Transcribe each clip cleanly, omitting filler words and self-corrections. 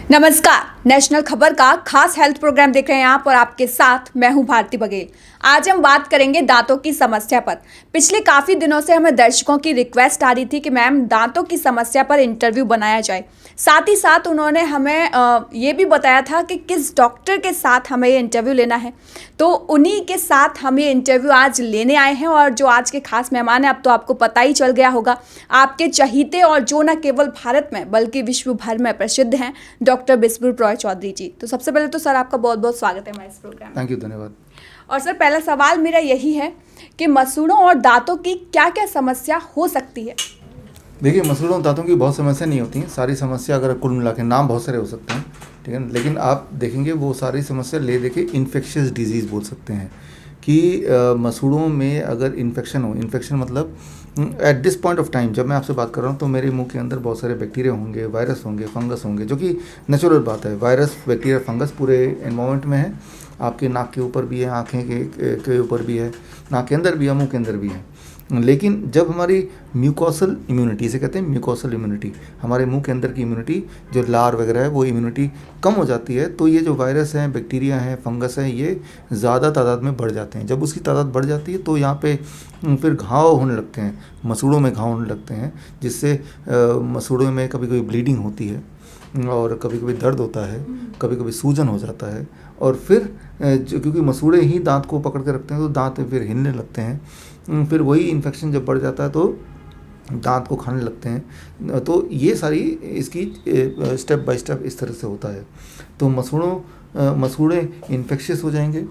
नमस्कार। नेशनल खबर का खास हेल्थ प्रोग्राम देख रहे हैं आप और आपके साथ मैं हूं भारती बघेल। आज हम बात करेंगे दांतों की समस्या पर। पिछले काफ़ी दिनों से हमें दर्शकों की रिक्वेस्ट आ रही थी कि मैम दांतों की समस्या पर इंटरव्यू बनाया जाए। साथ ही साथ उन्होंने हमें ये भी बताया था कि किस डॉक्टर के साथ हमें ये इंटरव्यू लेना है, तो उन्हीं के साथ हम ये इंटरव्यू आज लेने आए हैं। और जो आज के खास मेहमान हैं, अब तो आपको पता ही चल गया होगा, आपके चहीते और जो न केवल भारत में बल्कि विश्व भर में प्रसिद्ध हैं, डॉक्टर बिस्मृत रॉय चौधरी जी। तो सबसे पहले तो सर आपका बहुत बहुत स्वागत है हमारे इस प्रोग्राम में। थैंक यू, धन्यवाद। और सर पहला सवाल मेरा यही है कि मसूड़ों और दांतों की क्या क्या समस्या हो सकती है? देखिए, मसूड़ों और दांतों की बहुत समस्या नहीं होती हैं। सारी समस्या अगर कुल मिला के नाम बहुत सारे हो सकते हैं, ठीक है ना, लेकिन आप देखेंगे वो सारी समस्या ले दे के इन्फेक्शियस डिजीज़ बोल सकते हैं कि मसूड़ों में अगर इन्फेक्शन हो, इन्फेक्शन मतलब at this point of time जब मैं आपसे बात कर रहा हूँ तो मेरे मुंह के अंदर बहुत सारे बैक्टीरिया होंगे, वायरस होंगे, फंगस होंगे, जो कि नेचुरल बात है। वायरस, बैक्टीरिया, फंगस पूरे एनवायरनमेंट में है। आपके नाक के ऊपर भी है, आँखें के ऊपर भी है, नाक के अंदर भी है, मुँह के अंदर भी है। लेकिन जब हमारी म्यूकोसल इम्यूनिटी, इसे कहते हैं म्यूकोसल इम्यूनिटी, हमारे मुंह के अंदर की इम्यूनिटी जो लार वगैरह है वो इम्यूनिटी कम हो जाती है, तो ये जो वायरस हैं, बैक्टीरिया हैं, फंगस हैं, ये ज़्यादा तादाद में बढ़ जाते हैं। जब उसकी तादाद बढ़ जाती है तो यहाँ पे फिर घाव होने लगते हैं, मसूड़ों में घाव होने लगते हैं, जिससे मसूड़ों में कभी कभी ब्लीडिंग होती है और कभी कभी दर्द होता है, कभी कभी सूजन हो जाता है। और फिर क्योंकि मसूड़े ही दांत को पकड़ के रखते हैं तो दांत फिर हिलने लगते हैं। फिर वही इन्फेक्शन जब बढ़ जाता है तो दांत को खाने लगते हैं। तो ये सारी इसकी स्टेप बाय स्टेप इस तरह से होता है। तो मसूड़े इन्फेक्शियस हो जाएंगे,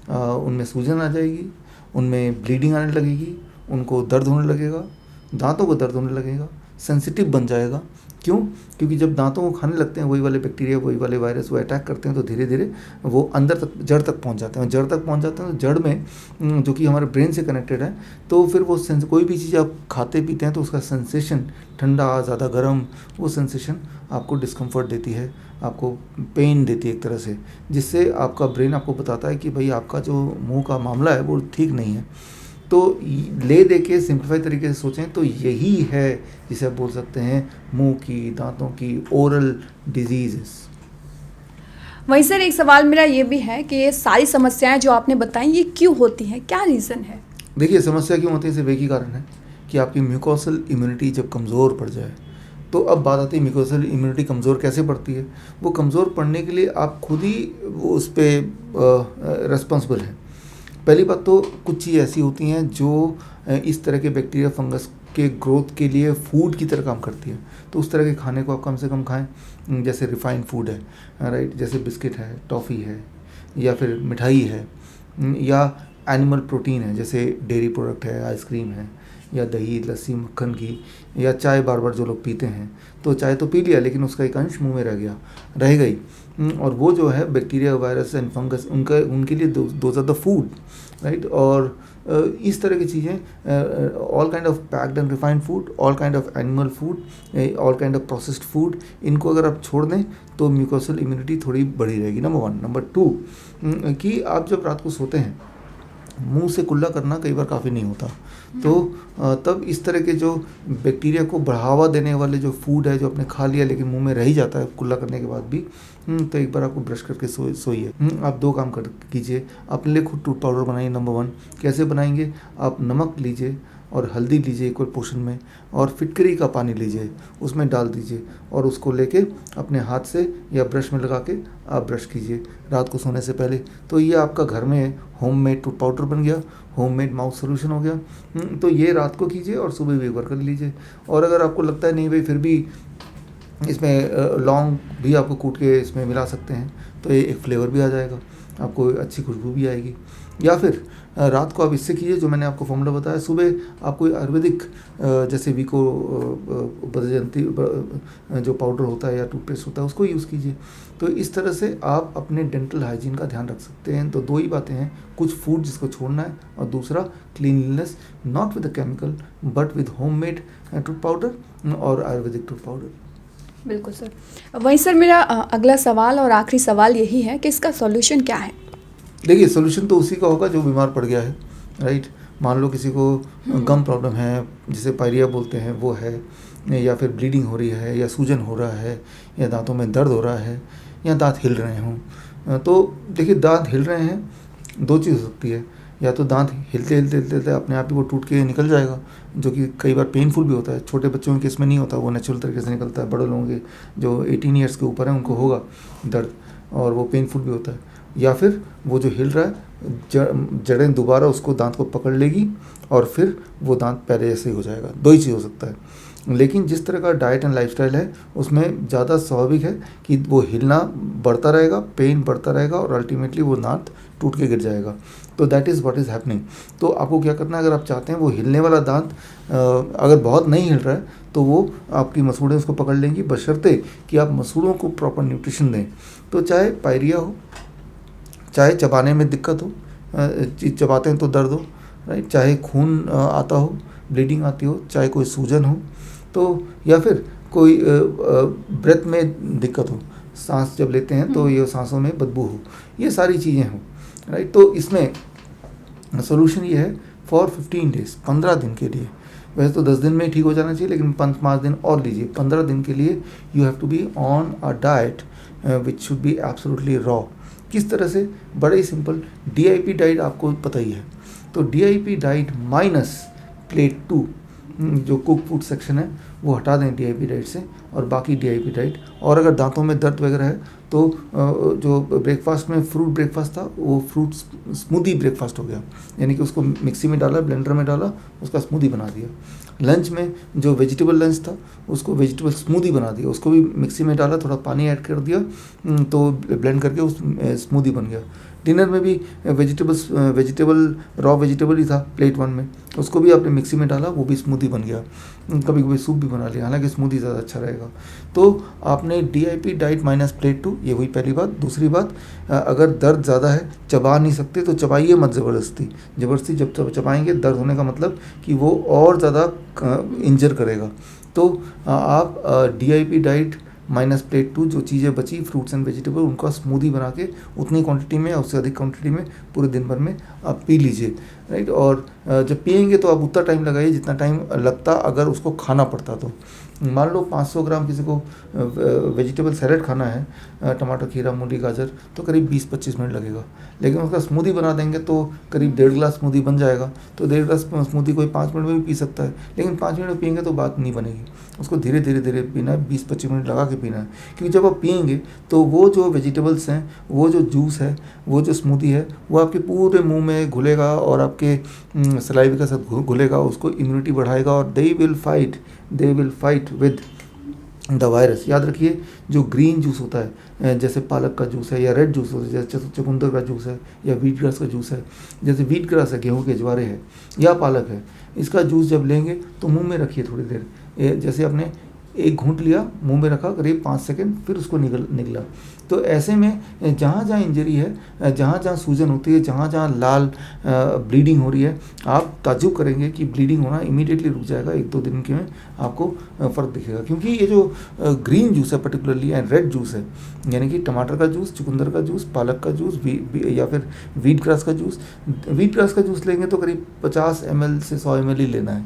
उनमें सूजन आ जाएगी, उनमें ब्लीडिंग आने लगेगी, उनको दर्द होने लगेगा, दांतों को दर्द होने लगेगा, सेंसिटिव बन जाएगा। क्यों? क्योंकि जब दांतों को खाने लगते हैं वही वाले बैक्टीरिया, वही वाले वायरस वो अटैक करते हैं, तो धीरे धीरे वो अंदर तक, जड़ तक पहुंच जाते हैं। जड़ तक पहुंच जाते हैं तो जड़ में जो कि हमारे ब्रेन से कनेक्टेड है, तो फिर वो कोई भी चीज़ आप खाते पीते हैं तो उसका सेंसेशन, ठंडा, ज़्यादा गर्म, वो सेंसेशन आपको डिस्कम्फर्ट देती है, आपको पेन देती है एक तरह से, जिससे आपका ब्रेन आपको बताता है कि भाई आपका जो मुँह का मामला है वो ठीक नहीं है। तो ले दे के सिंप्लीफाई तरीके से सोचें तो यही है जिसे आप बोल सकते हैं मुंह की, दांतों की ओरल डिजीज़। वहीं सर एक सवाल मेरा ये भी है कि ये सारी समस्याएं जो आपने बताई ये क्यों होती हैं, क्या रीज़न है? देखिए, समस्या क्यों होती है, सिर्फ एक ही कारण है कि आपकी म्यूकोसल इम्यूनिटी जब कमज़ोर पड़ जाए। तो अब बात आती है म्यूकोसल इम्यूनिटी कमज़ोर कैसे पड़ती है। वो कमज़ोर पड़ने के लिए आप खुद ही वो उस पर रिस्पॉन्सिबल हैं। पहली बात तो कुछ चीज़ ऐसी होती हैं जो इस तरह के बैक्टीरिया, फंगस के ग्रोथ के लिए फूड की तरह काम करती है। तो उस तरह के खाने को आप कम से कम खाएं, जैसे रिफाइंड फूड है, राइट, जैसे बिस्किट है, टॉफ़ी है, या फिर मिठाई है, या एनिमल प्रोटीन है, जैसे डेयरी प्रोडक्ट है, आइसक्रीम है, या दही, लस्सी, मक्खन की, या चाय बार बार जो लोग पीते हैं, तो चाय तो पी लिया लेकिन उसका एक अंश मुंह में रह गई, और वो जो है बैक्टीरिया, वायरस एंड फंगस, उनके लिए those are the food, right. और इस तरह की चीज़ें, all kind of packed and refined food, all kind of animal food, all kind of processed food, इनको अगर आप छोड़ दें तो म्यूकोसल इम्यूनिटी थोड़ी बढ़ी रहेगी, नंबर 1। नंबर 2 कि आप जब रात को सोते हैं मुंह से कुल्ला करना कई बार काफ़ी नहीं होता, तो तब इस तरह के जो बैक्टीरिया को बढ़ावा देने वाले जो फूड है जो आपने खा लिया लेकिन मुंह में रह ही जाता है कुल्ला करने के बाद भी, तो एक बार आपको ब्रश करके सोइए। आप 2 काम कीजिए, अपने लिए खुद टूथ पाउडर बनाइए। नंबर 1 कैसे बनाएंगे, आप नमक लीजिए और हल्दी लीजिए इक्वल पोर्शन में, और फिटकरी का पानी लीजिए, उसमें डाल दीजिए और उसको लेके अपने हाथ से या ब्रश में लगा के आप ब्रश कीजिए रात को सोने से पहले। तो ये आपका घर में होममेड टूथ पाउडर बन गया, होममेड माउथ सोल्यूशन हो गया। तो ये रात को कीजिए और सुबह भी एक बार कर लीजिए। और अगर आपको लगता है नहीं भाई फिर भी इसमें लौंग भी आपको कूट के इसमें मिला सकते हैं, तो ये एक फ्लेवर भी आ जाएगा, आपको अच्छी खुशबू भी आएगी। या फिर रात को आप इससे कीजिए जो मैंने आपको फॉर्मूला बताया, सुबह आप कोई आयुर्वेदिक जैसे विको बदजंती जो पाउडर होता है या टूथपेस्ट होता है उसको यूज़ कीजिए। तो इस तरह से आप अपने डेंटल हाइजीन का ध्यान रख सकते हैं। तो 2 ही बातें हैं, कुछ फूड जिसको छोड़ना है, और दूसरा cleanliness, not with a chemical but with homemade tooth powder और आयुर्वेदिक टूथ पाउडर। बिल्कुल सर। वहीं सर मेरा अगला सवाल और आखिरी सवाल यही है कि इसका सॉल्यूशन क्या है? देखिए, सोल्यूशन तो उसी का होगा जो बीमार पड़ गया है, राइट। मान लो किसी को गम प्रॉब्लम है, जिसे पायरिया बोलते हैं, वो है, या फिर ब्लीडिंग हो रही है, या सूजन हो रहा है, या दांतों में दर्द हो रहा है, या दांत हिल रहे हों। तो देखिए, दांत हिल रहे हैं, दो चीज़ हो सकती है, या तो दांत हिलते हिलते हिलते हिलते अपने आप ही वो टूट के निकल जाएगा, जो कि कई बार पेनफुल भी होता है। छोटे बच्चों के केस में नहीं होता, वो नेचुरल तरीके से निकलता है। बड़े लोगों के जो 18 ईयर्स के ऊपर है उनको होगा दर्द, और वो पेनफुल भी होता है। या फिर वो जो हिल रहा है, जड़ें दोबारा उसको दांत को पकड़ लेगी और फिर वो दांत पहले जैसे ही हो जाएगा। दो ही चीज़ हो सकता है। लेकिन जिस तरह का डाइट एंड लाइफस्टाइल है उसमें ज़्यादा स्वाभाविक है कि वो हिलना बढ़ता रहेगा, पेन बढ़ता रहेगा, और अल्टीमेटली वो दांत टूट के गिर जाएगा। तो that is what is happening. तो आपको क्या करना है, अगर आप चाहते हैं वो हिलने वाला दांत अगर बहुत नहीं हिल रहा है तो वो आपकी मसूड़ें उसको पकड़ लेंगी, बशर्ते कि आप मसूड़ों को प्रॉपर न्यूट्रिशन दें। तो चाहे पायरिया हो, चाहे चबाने में दिक्कत हो, चीज़ चबाते हैं तो दर्द हो, राइट, चाहे खून आता हो, ब्लीडिंग आती हो, चाहे कोई सूजन हो, तो या फिर कोई ब्रेथ में दिक्कत हो, सांस जब लेते हैं तो ये सांसों में बदबू हो, ये सारी चीज़ें हों, राइट। तो इसमें सोल्यूशन ये है फॉर 15 डेज, 15 दिन के लिए। वैसे तो 10 दिन में ही ठीक हो जाना चाहिए, लेकिन 5 दिन और लीजिए। 15 दिन के लिए you have to be on a diet which should be absolutely raw. किस तरह से? बड़ा ही सिंपल, DIP डाइट आपको पता ही है। तो DIP डाइट माइनस प्लेट 2, जो कुक फूड सेक्शन है वो हटा दें DIP डाइट से, और बाकी DIP डाइट। और अगर दांतों में दर्द वगैरह है तो जो ब्रेकफास्ट में फ्रूट ब्रेकफास्ट था वो फ्रूट स्मूदी ब्रेकफास्ट हो गया, यानी कि उसको मिक्सी में डाला, ब्लेंडर में डाला, उसका स्मूदी बना दिया। लंच में जो वेजिटेबल लंच था उसको वेजिटेबल स्मूदी बना दिया, उसको भी मिक्सी में डाला, थोड़ा पानी ऐड कर दिया, तो ब्लेंड करके उस स्मूदी बन गया। डिनर में भी वेजिटेबल रॉ वेजिटेबल ही था प्लेट 1 में, उसको भी आपने मिक्सी में डाला, वो भी स्मूदी बन गया। कभी कभी सूप भी बना लिया, हालांकि स्मूदी ज़्यादा अच्छा रहेगा। तो आपने DIP डाइट माइनस प्लेट 2, ये हुई पहली बात। दूसरी बात, अगर दर्द ज़्यादा है, चबा नहीं सकते तो चबाइए मत ज़बरदस्ती। जब चबाएंगे दर्द होने का मतलब कि वो और ज़्यादा इंजर करेगा। तो आप DIP डाइट माइनस प्लेट 2, जो चीज़ें बची फ्रूट्स एंड वेजिटेबल, उनका स्मूदी बना के उतनी क्वांटिटी में या उससे अधिक क्वांटिटी में पूरे दिन भर में आप पी लीजिए, राइट। और जब पियेंगे तो आप उतना टाइम लगाइए जितना टाइम लगता अगर उसको खाना पड़ता तो। मान लो 500 ग्राम किसी को वेजिटेबल सैलेड खाना है, टमाटर, खीरा, मूली, गाजर, तो करीब 20-25 मिनट लगेगा। लेकिन उसका स्मूदी बना देंगे तो करीब 1.5 गिलास स्मूदी बन जाएगा। तो 1.5 गिलास स्मूदी कोई 5 मिनट में भी पी सकता है, लेकिन 5 मिनट में पियेंगे तो बात नहीं बनेगी। उसको धीरे धीरे पीना है, 20-25 मिनट लगा के पीना है। क्योंकि जब आप पियेंगे तो वो जो वेजिटेबल्स हैं, वो जो जूस है, वो जो स्मूदी है, वो आपके पूरे मुंह में घुलेगा और आपके सलाइवा के साथ घुलेगा, उसको इम्यूनिटी बढ़ाएगा, और they will fight with the virus. याद रखिए, जो ग्रीन जूस होता है, जैसे पालक का जूस है, या रेड जूस होता है जैसे चुकंदर का जूस है, या व्हीट ग्रास का जूस है, जैसे व्हीट ग्रास है, गेहूं के ज्वारे है, या पालक है, इसका जूस जब लेंगे तो मुंह में रखिए थोड़ी देर। जैसे आपने एक घूंट लिया, मुंह में रखा करीब 5 सेकंड, फिर उसको निकला। तो ऐसे में जहाँ जहाँ इंजरी है, जहाँ जहाँ सूजन होती है, जहाँ जहाँ लाल ब्लीडिंग हो रही है, आप ताज्जुब करेंगे कि ब्लीडिंग होना इमीडिएटली रुक जाएगा। 1-2 दिन के में आपको फ़र्क दिखेगा। क्योंकि ये जो ग्रीन जूस है पर्टिकुलरली, एंड रेड जूस है, यानी कि टमाटर का जूस, चुकंदर का जूस, पालक का जूस, या फिर व्हीट ग्रास का जूस। व्हीट ग्रास का जूस लेंगे तो करीब 50 ml से 100 ml ही लेना है,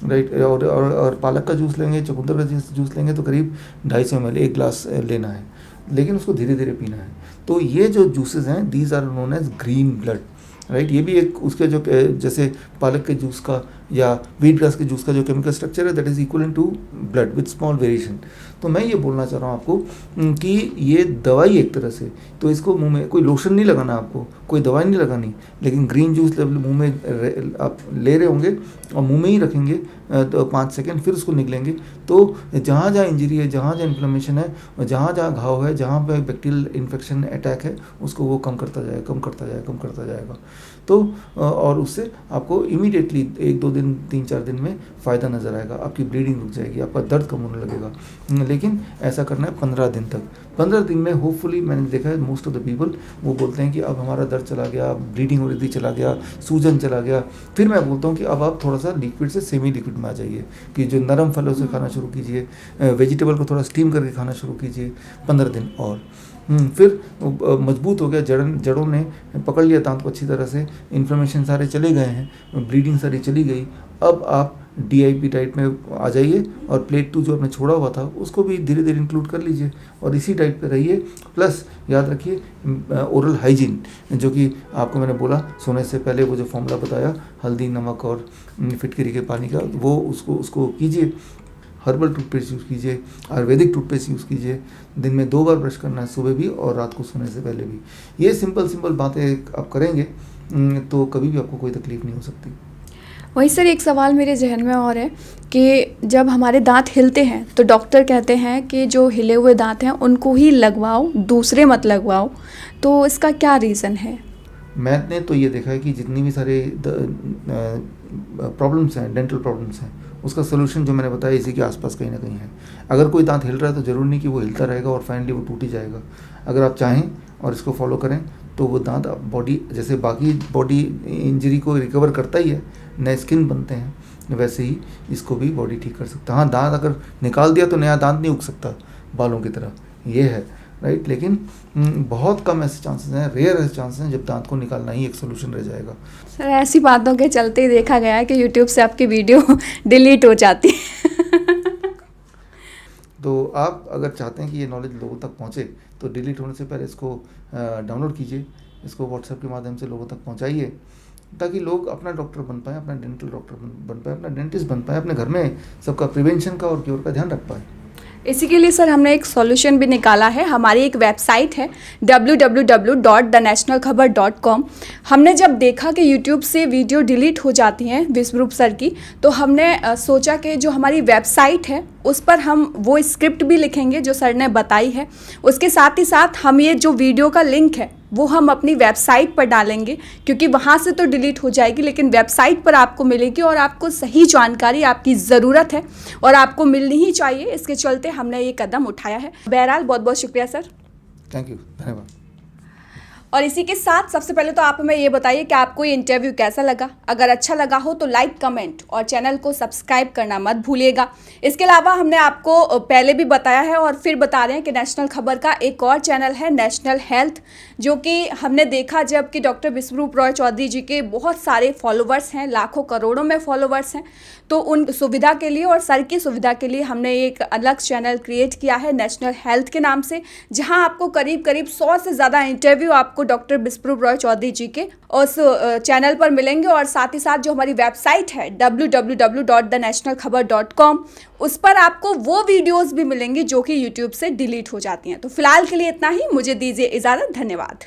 राइट। और पालक का जूस लेंगे, चुकंदर का जूस लेंगे तो करीब 250 ml, 1 गिलास लेना है, लेकिन उसको धीरे धीरे पीना है। तो ये जो जूसेस हैं, these are known as green blood, right. ये भी एक उसके जो जैसे पालक के जूस का या व्हीट ग्रास के जूस का जो केमिकल स्ट्रक्चर है, that is equal to blood with small variation. तो मैं ये बोलना चाह रहा हूँ आपको कि ये दवाई एक तरह से, तो इसको मुंह में कोई लोशन नहीं लगाना, आपको कोई दवाई नहीं लगानी, लेकिन ग्रीन जूस मुंह में आप ले रहे होंगे और मुंह में ही रखेंगे तो 5 सेकंड, फिर उसको निकलेंगे। तो जहाँ जहाँ इंजरी है, जहाँ जहाँ इन्फ्लेमेशन है, जहाँ जहाँ घाव है, जहाँ पे बैक्टीरियल इन्फेक्शन अटैक है, उसको वो कम करता जाएगा। तो और उससे आपको इमीडिएटली 1-2 दिन, 3-4 दिन में फ़ायदा नज़र आएगा। आपकी ब्लीडिंग रुक जाएगी, आपका दर्द कम होने लगेगा। लेकिन ऐसा करना है 15 दिन तक। 15 दिन में होपफुली, मैंने देखा है मोस्ट ऑफ द पीपल वो बोलते हैं कि अब हमारा दर्द चला गया, ब्लीडिंग हो रही थी चला गया, सूजन चला गया। फिर मैं बोलता हूँ कि अब आप थोड़ा सा लिक्विड से सेमी लिक्विड में आ जाइए, कि जो नरम फल है उसे खाना शुरू कीजिए, वेजिटेबल को थोड़ा स्टीम करके खाना शुरू कीजिए 15 दिन और। फिर मजबूत हो गया, जड़ों ने पकड़ लिया दांत को अच्छी तरह से, इन्फ्लेमेशन सारे चले गए हैं, ब्लीडिंग सारी चली गई। अब आप DIP डाइट में आ जाइए और प्लेट 2 जो आपने छोड़ा हुआ था उसको भी धीरे धीरे इंक्लूड कर लीजिए और इसी डाइट पे रहिए। प्लस याद रखिए ओरल हाइजीन, जो कि आपको मैंने बोला सोने से पहले वो जो फॉर्मूला बताया हल्दी, नमक और फिटकरी के पानी का, वो उसको कीजिए। हर्बल टूथपेस्ट यूज़ कीजिए, आयुर्वेदिक टूथपेस्ट यूज़ कीजिए। दिन में 2 बार ब्रश करना है, सुबह भी और रात को सोने से पहले भी। ये सिंपल बातें आप करेंगे तो कभी भी आपको कोई तकलीफ़ नहीं हो सकती। वही सर, एक सवाल मेरे जहन में और है कि जब हमारे दांत हिलते हैं तो डॉक्टर कहते हैं कि जो हिले हुए दांत हैं उनको ही लगवाओ, दूसरे मत लगवाओ, तो इसका क्या रीज़न है? मैंने तो ये देखा है कि जितनी भी सारे प्रॉब्लम्स हैं, डेंटल प्रॉब्लम्स हैं, उसका सोल्यूशन जो मैंने बताया इसी के आसपास कहीं ना कहीं है। अगर कोई दांत हिल रहा है तो ज़रूरी नहीं कि वो हिलता रहेगा और फाइनली वो टूट ही जाएगा। अगर आप चाहें और इसको फॉलो करें तो वो दांत बॉडी, जैसे बाकी बॉडी इंजरी को रिकवर करता ही है, नए स्किन बनते हैं, वैसे ही इसको भी बॉडी ठीक कर सकता है। हाँ, दांत अगर निकाल दिया तो नया दांत नहीं उग सकता बालों की तरह, ये है राइट। लेकिन बहुत कम ऐसे चांसेस हैं, रेयर ऐसे चांसेस हैं जब दांत को निकालना ही एक सोल्यूशन रह जाएगा। सर, ऐसी बातों के चलते ही देखा गया है कि यूट्यूब से आपकी वीडियो डिलीट हो जाती है। तो आप अगर चाहते हैं कि ये नॉलेज लोगों तक पहुंचे तो डिलीट होने से पहले इसको डाउनलोड कीजिए, इसको व्हाट्सएप के माध्यम से लोगों तक पहुंचाइए, ताकि लोग अपना डॉक्टर बन पाएँ, अपना डेंटल डॉक्टर बन पाए, अपना डेंटिस्ट बन पाए, अपने घर में सबका प्रिवेंशन का और क्योर का ध्यान रख पाए। इसी के लिए सर हमने एक सॉल्यूशन भी निकाला है। हमारी एक वेबसाइट है www.thenationalkhabar.com। हमने जब देखा कि YouTube से वीडियो डिलीट हो जाती हैं विश्वरूप सर की, तो हमने सोचा कि जो हमारी वेबसाइट है उस पर हम वो स्क्रिप्ट भी लिखेंगे जो सर ने बताई है। उसके साथ ही साथ हम ये जो वीडियो का लिंक है वो हम अपनी वेबसाइट पर डालेंगे, क्योंकि वहाँ से तो डिलीट हो जाएगी लेकिन वेबसाइट पर आपको मिलेगी और आपको सही जानकारी आपकी ज़रूरत है और आपको मिलनी ही चाहिए। इसके चलते हमने ये कदम उठाया है। बहरहाल बहुत बहुत शुक्रिया सर। थैंक यू, धन्यवाद। और इसी के साथ सबसे पहले तो आप हमें ये बताइए कि आपको ये इंटरव्यू कैसा लगा। अगर अच्छा लगा हो तो लाइक, कमेंट और चैनल को सब्सक्राइब करना मत भूलिएगा। इसके अलावा हमने आपको पहले भी बताया है और फिर बता रहे हैं कि नेशनल खबर का एक और चैनल है नेशनल हेल्थ, जो कि हमने देखा जब कि डॉक्टर विश्वरूप रॉय चौधरी जी के बहुत सारे फॉलोवर्स हैं, लाखों करोड़ों में फॉलोवर्स हैं, तो उन सुविधा के लिए और सर की सुविधा के लिए हमने एक अलग चैनल क्रिएट किया है नेशनल हेल्थ के नाम से, जहां आपको करीब 100 से ज़्यादा इंटरव्यू आपको डॉक्टर विश्वरूप रॉय चौधरी जी के उस चैनल पर मिलेंगे। और साथ ही साथ जो हमारी वेबसाइट है www.thenationalkhabar.com, उस पर आपको वो वीडियोस भी मिलेंगी जो कि यूट्यूब से डिलीट हो जाती हैं। तो फिलहाल के लिए इतना ही, मुझे दीजिए इजाज़त। धन्यवाद।